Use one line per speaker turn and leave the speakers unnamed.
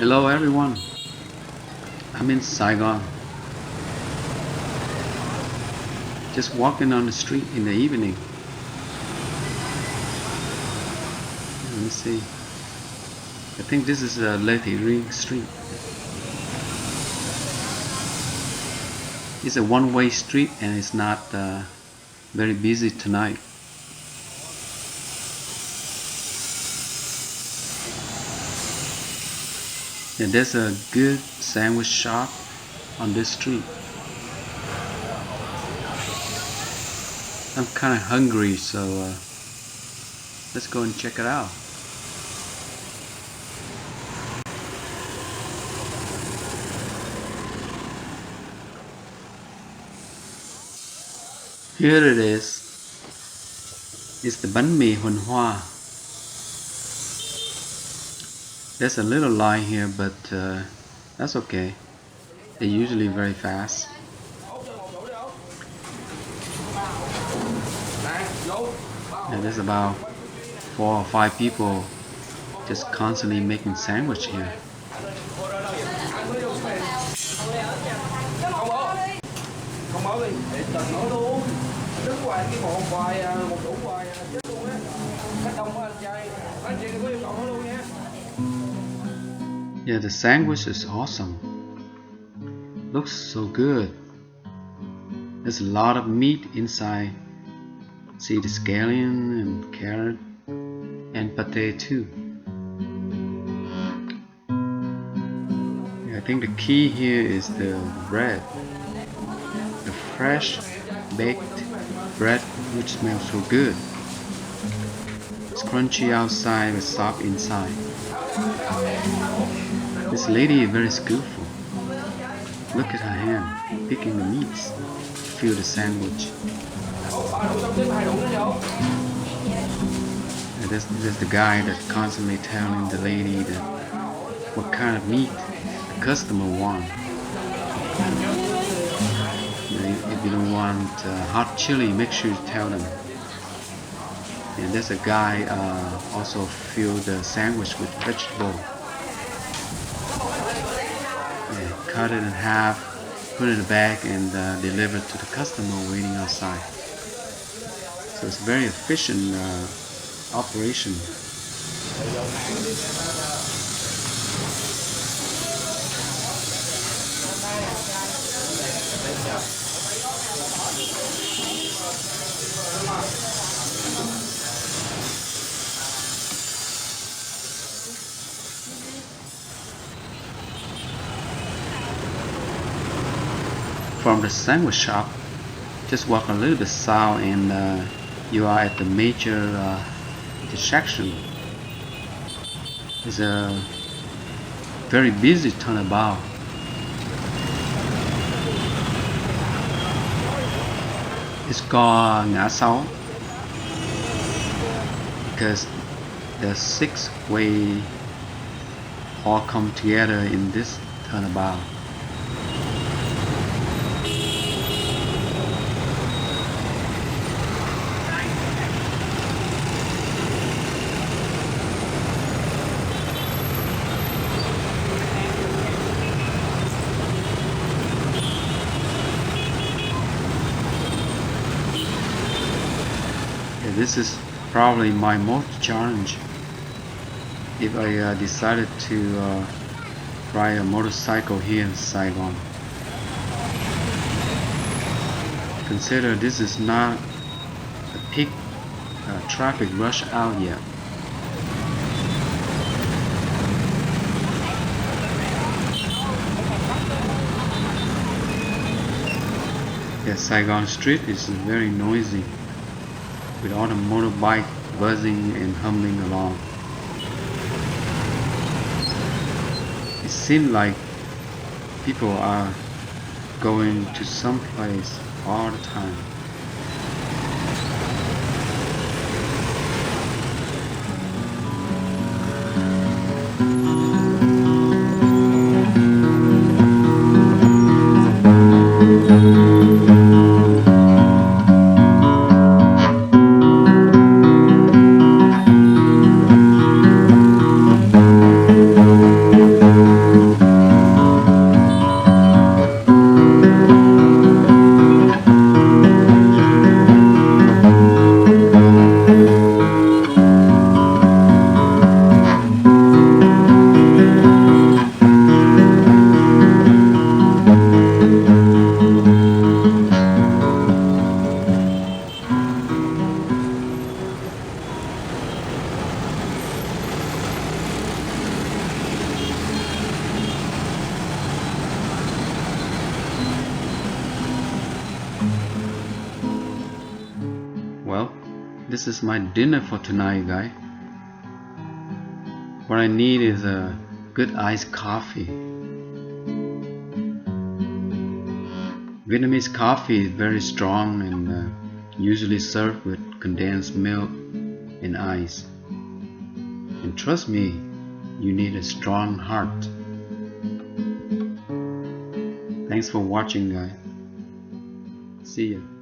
Hello everyone, I'm in Saigon, just walking on the street in the evening. Let me see, I think this is a Lady Ring Street. It's a one-way street and it's not very busy tonight. And there's a good sandwich shop on this street. I'm kind of hungry, so let's go and check it out. Here it is. It's the bánh mì Huỳnh Hoa. There's a little line here, but that's okay. They're usually very fast. And there's about 4 or 5 people just constantly making sandwich here. Yeah, the sandwich is awesome. Looks so good. There's a lot of meat inside. See the scallion and carrot and pate too. Yeah, I think the key here is the bread. The fresh baked bread which smells so good. It's crunchy outside but soft inside. This lady is very skillful. Look at her hand, picking the meats to fill the sandwich. And there's the guy that's constantly telling the lady that what kind of meat the customer wants. If you don't want hot chili, make sure you tell them. And there's a guy also fill the sandwich with vegetable. Yeah, cut it in half, put it in a bag, and deliver it to the customer waiting outside. So it's a very efficient operation. From the sandwich shop, just walk a little bit south and you are at the major intersection. It's a very busy turnabout. It's called ngã sáu because the 6-way all come together in this turnabout. This is probably my most challenge if I decided to ride a motorcycle here in Saigon. Consider this is not a peak traffic rush hour yet. Yeah, Saigon Street is very noisy, with all the motorbike buzzing and humming along. It seems like people are going to some place all the time. this is my dinner for tonight, guys. What I need is a good iced coffee. Vietnamese coffee is very strong and usually served with condensed milk and ice. And trust me, you need a strong heart. Thanks for watching, guys. See ya.